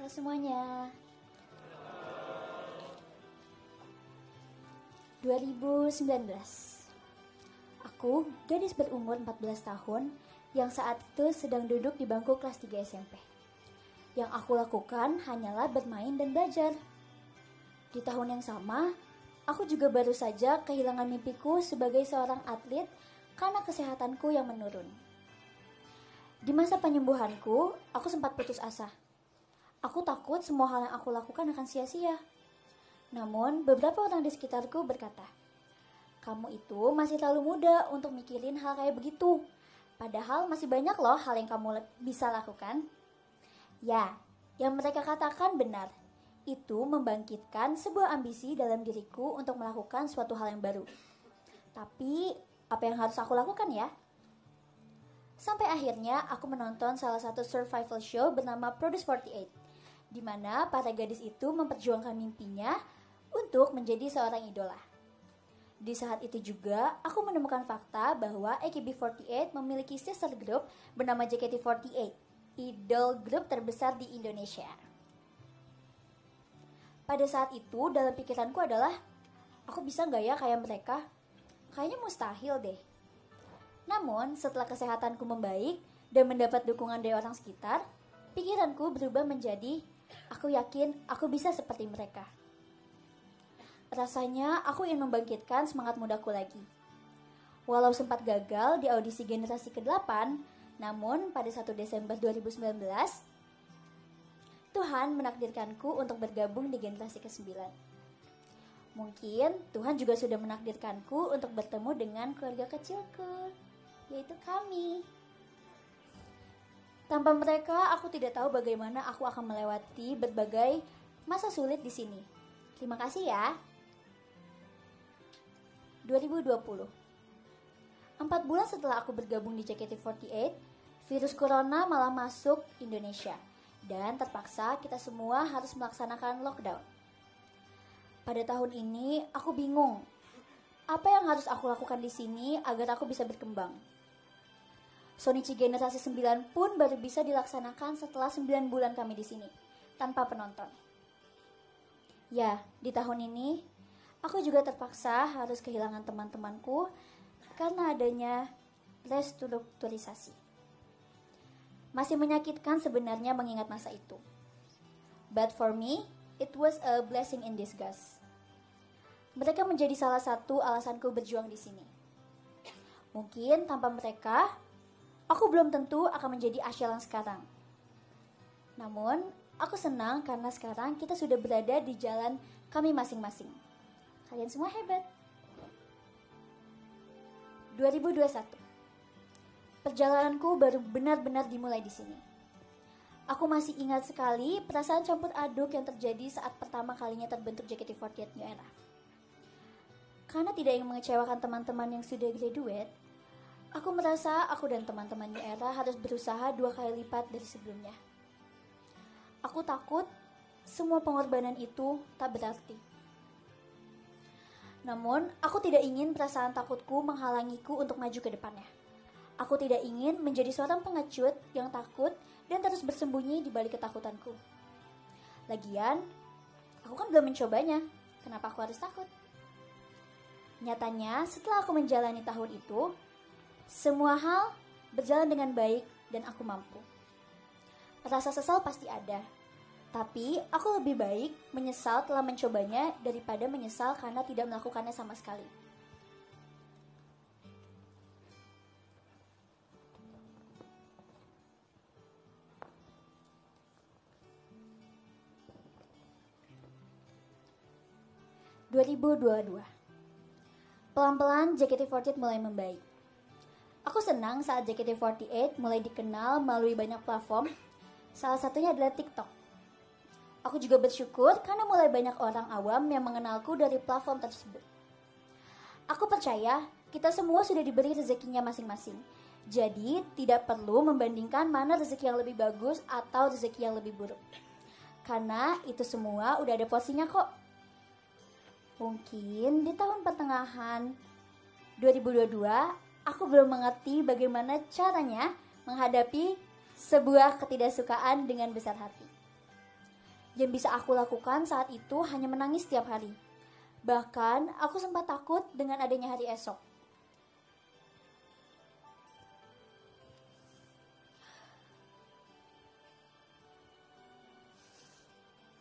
Halo semuanya. 2019. Aku, gadis berumur 14 tahun yang saat itu sedang duduk di bangku kelas 3 SMP. Yang aku lakukan hanyalah bermain dan belajar. Di tahun yang sama, aku juga baru saja kehilangan mimpiku sebagai seorang atlet karena kesehatanku yang menurun. Di masa penyembuhanku, aku sempat putus asa. Aku takut semua hal yang aku lakukan akan sia-sia. Namun, beberapa orang di sekitarku berkata, "Kamu itu masih terlalu muda untuk mikirin hal kayak begitu. Padahal masih banyak loh hal yang kamu bisa lakukan." Ya, yang mereka katakan benar. Itu membangkitkan sebuah ambisi dalam diriku untuk melakukan suatu hal yang baru. Tapi, apa yang harus aku lakukan ya? Sampai akhirnya aku menonton salah satu survival show bernama Produce 48, di mana para gadis itu memperjuangkan mimpinya untuk menjadi seorang idola. Di saat itu juga, aku menemukan fakta bahwa AKB48 memiliki sister group bernama JKT48, idol grup terbesar di Indonesia. Pada saat itu, dalam pikiranku adalah, aku bisa nggak ya kayak mereka? Kayaknya mustahil deh. Namun, setelah kesehatanku membaik dan mendapat dukungan dari orang sekitar, pikiranku berubah menjadi, aku yakin aku bisa seperti mereka. Rasanya aku ingin membangkitkan semangat mudaku lagi. Walau sempat gagal di audisi generasi ke-8, namun pada 1 Desember 2019, Tuhan menakdirkanku untuk bergabung di generasi ke-9. Mungkin Tuhan juga sudah menakdirkanku untuk bertemu dengan keluarga kecilku, yaitu kami. Tanpa mereka, aku tidak tahu bagaimana aku akan melewati berbagai masa sulit di sini. Terima kasih ya. 2020. 4 bulan setelah aku bergabung di JKT48, virus corona malah masuk Indonesia dan terpaksa kita semua harus melaksanakan lockdown. Pada tahun ini aku bingung, apa yang harus aku lakukan di sini agar aku bisa berkembang. Shonichi generasi 9 pun baru bisa dilaksanakan setelah 9 bulan kami di sini, tanpa penonton. Ya, di tahun ini, aku juga terpaksa harus kehilangan teman-temanku karena adanya restrukturisasi. Masih menyakitkan sebenarnya mengingat masa itu. But for me, it was a blessing in disguise. Mereka menjadi salah satu alasanku berjuang di sini. Mungkin tanpa mereka, aku belum tentu akan menjadi Asyal yang sekarang. Namun, aku senang karena sekarang kita sudah berada di jalan kami masing-masing. Kalian semua hebat. 2021. Perjalananku baru benar-benar dimulai di sini. Aku masih ingat sekali perasaan campur aduk yang terjadi saat pertama kalinya terbentuk JKT48 New Era. Karena tidak ingin mengecewakan teman-teman yang sudah graduate, aku merasa aku dan teman-teman New Era harus berusaha 2 kali lipat dari sebelumnya. Aku takut semua pengorbanan itu tak berarti. Namun, aku tidak ingin perasaan takutku menghalangiku untuk maju ke depannya. Aku tidak ingin menjadi seorang pengecut yang takut dan terus bersembunyi di balik ketakutanku. Lagian, aku kan belum mencobanya. Kenapa aku harus takut? Nyatanya, setelah aku menjalani tahun itu, semua hal berjalan dengan baik dan aku mampu. Rasa sesal pasti ada. Tapi aku lebih baik menyesal telah mencobanya daripada menyesal karena tidak melakukannya sama sekali. Pelan-pelan JKT48 mulai membaik. Aku senang saat JKT48 mulai dikenal melalui banyak platform, salah satunya adalah TikTok. Aku juga bersyukur karena mulai banyak orang awam yang mengenalku dari platform tersebut. Aku percaya kita semua sudah diberi rezekinya masing-masing. Jadi tidak perlu membandingkan mana rezeki yang lebih bagus atau rezeki yang lebih buruk. Karena itu semua udah ada porsinya kok. Mungkin di tahun pertengahan 2022, aku belum mengerti bagaimana caranya menghadapi sebuah ketidaksukaan dengan besar hati. Yang bisa aku lakukan saat itu hanya menangis setiap hari. Bahkan, aku sempat takut dengan adanya hari esok.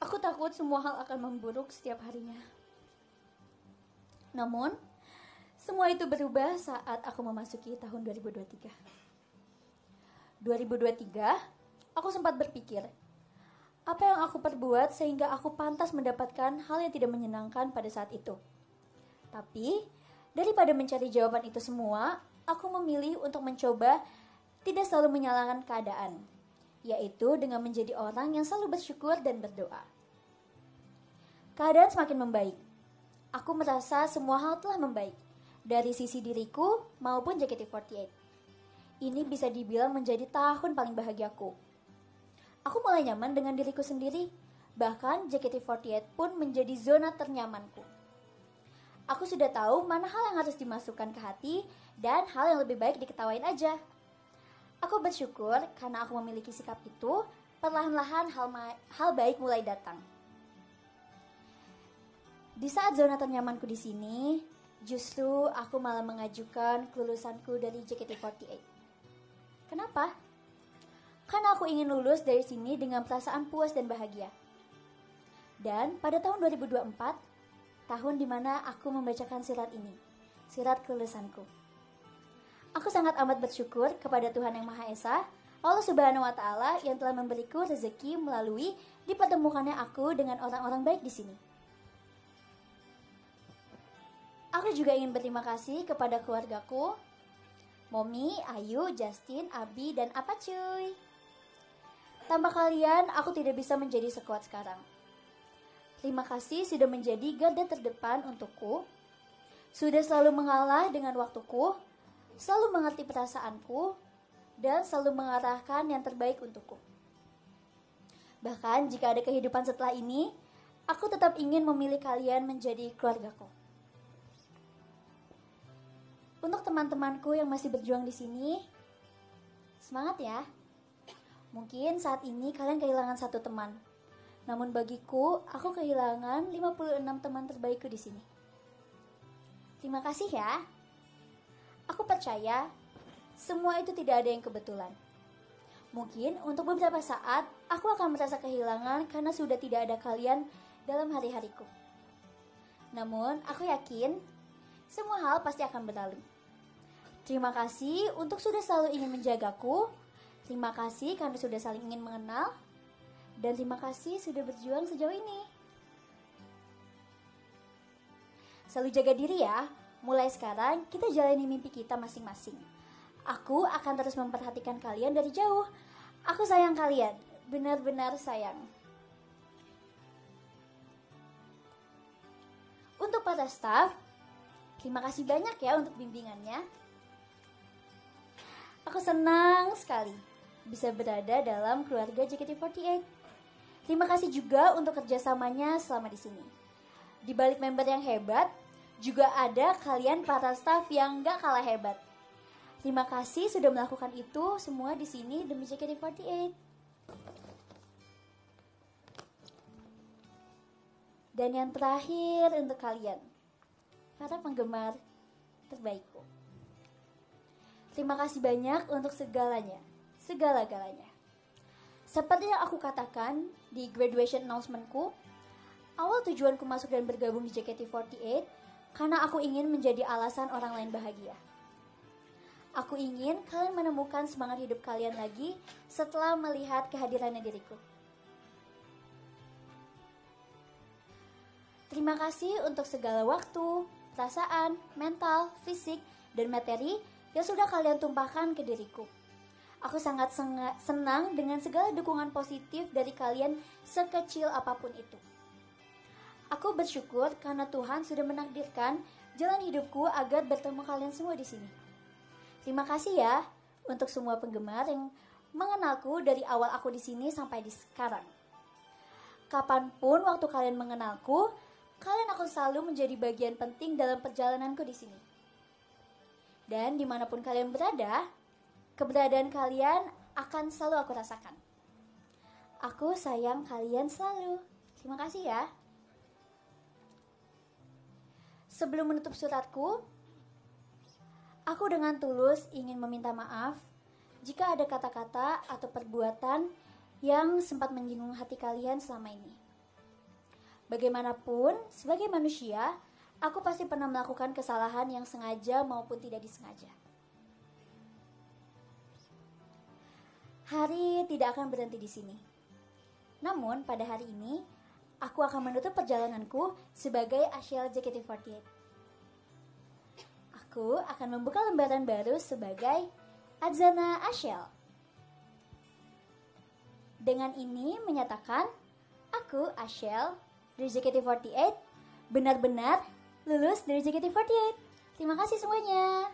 Aku takut semua hal akan memburuk setiap harinya. Namun, semua itu berubah saat aku memasuki tahun 2023. 2023, aku sempat berpikir, apa yang aku perbuat sehingga aku pantas mendapatkan hal yang tidak menyenangkan pada saat itu. Tapi, daripada mencari jawaban itu semua, aku memilih untuk mencoba tidak selalu menyalahkan keadaan, yaitu dengan menjadi orang yang selalu bersyukur dan berdoa. Keadaan semakin membaik. Aku merasa semua hal telah membaik, dari sisi diriku maupun JKT48. Ini bisa dibilang menjadi tahun paling bahagiaku. Aku mulai nyaman dengan diriku sendiri, bahkan JKT48 pun menjadi zona ternyamanku. Aku sudah tahu mana hal yang harus dimasukkan ke hati dan hal yang lebih baik diketawain aja. Aku bersyukur karena aku memiliki sikap itu, perlahan-lahan hal baik mulai datang. Di saat zona ternyamanku di sini, justru aku malah mengajukan kelulusanku dari JKT48. Kenapa? Karena aku ingin lulus dari sini dengan perasaan puas dan bahagia. Dan pada tahun 2024, tahun dimana aku membacakan surat ini, surat kelulusanku. Aku sangat amat bersyukur kepada Tuhan Yang Maha Esa, Allah Subhanahu wa Ta'ala yang telah memberiku rezeki melalui dipertemukannya aku dengan orang-orang baik di sini. Aku juga ingin berterima kasih kepada keluargaku, Momi, Ayu, Justin, Abi, dan Apa cuy. Tanpa kalian, aku tidak bisa menjadi sekuat sekarang. Terima kasih sudah menjadi garda terdepan untukku, sudah selalu mengalah dengan waktuku, selalu mengerti perasaanku, dan selalu mengarahkan yang terbaik untukku. Bahkan jika ada kehidupan setelah ini, aku tetap ingin memilih kalian menjadi keluargaku. Untuk teman-temanku yang masih berjuang di sini, semangat ya. Mungkin saat ini kalian kehilangan satu teman. Namun bagiku, aku kehilangan 56 teman terbaikku di sini. Terima kasih ya. Aku percaya semua itu tidak ada yang kebetulan. Mungkin untuk beberapa saat aku akan merasa kehilangan karena sudah tidak ada kalian dalam hari-hariku. Namun aku yakin semua hal pasti akan berlalu. Terima kasih untuk sudah selalu ingin menjagaku. Terima kasih karena sudah saling ingin mengenal. Dan terima kasih sudah berjuang sejauh ini. Selalu jaga diri ya. Mulai sekarang kita jalani mimpi kita masing-masing. Aku akan terus memperhatikan kalian dari jauh. Aku sayang kalian. Benar-benar sayang. Untuk para staff, terima kasih banyak ya untuk bimbingannya. Aku senang sekali bisa berada dalam keluarga JKT48. Terima kasih juga untuk kerjasamanya selama di sini. Di balik member yang hebat, juga ada kalian para staff yang gak kalah hebat. Terima kasih sudah melakukan itu semua di sini demi JKT48. Dan yang terakhir untuk kalian, para penggemar terbaikku. Terima kasih banyak untuk segalanya, segala-galanya. Seperti yang aku katakan di graduation announcementku, awal tujuanku masuk dan bergabung di JKT48 karena aku ingin menjadi alasan orang lain bahagia. Aku ingin kalian menemukan semangat hidup kalian lagi setelah melihat kehadirannya diriku. Terima kasih untuk segala waktu, perasaan, mental, fisik, dan materi yang sudah kalian tumpahkan ke diriku. Aku sangat senang dengan segala dukungan positif dari kalian sekecil apapun itu. Aku bersyukur karena Tuhan sudah menakdirkan jalan hidupku agar bertemu kalian semua di sini. Terima kasih ya untuk semua penggemar yang mengenalku dari awal aku di sini sampai di sekarang. Kapanpun waktu kalian mengenalku, kalian akan selalu menjadi bagian penting dalam perjalananku di sini. Dan dimanapun kalian berada, keberadaan kalian akan selalu aku rasakan. Aku sayang kalian selalu. Terima kasih ya. Sebelum menutup suratku, aku dengan tulus ingin meminta maaf jika ada kata-kata atau perbuatan yang sempat menyinggung hati kalian selama ini. Bagaimanapun, sebagai manusia, aku pasti pernah melakukan kesalahan yang sengaja maupun tidak disengaja. Hari tidak akan berhenti di sini. Namun, pada hari ini, aku akan menutup perjalananku sebagai Ashel JKT48. Aku akan membuka lembaran baru sebagai Adzana Ashel. Dengan ini menyatakan, aku Ashel dari JKT48 benar-benar lulus dari JKT48. Terima kasih semuanya.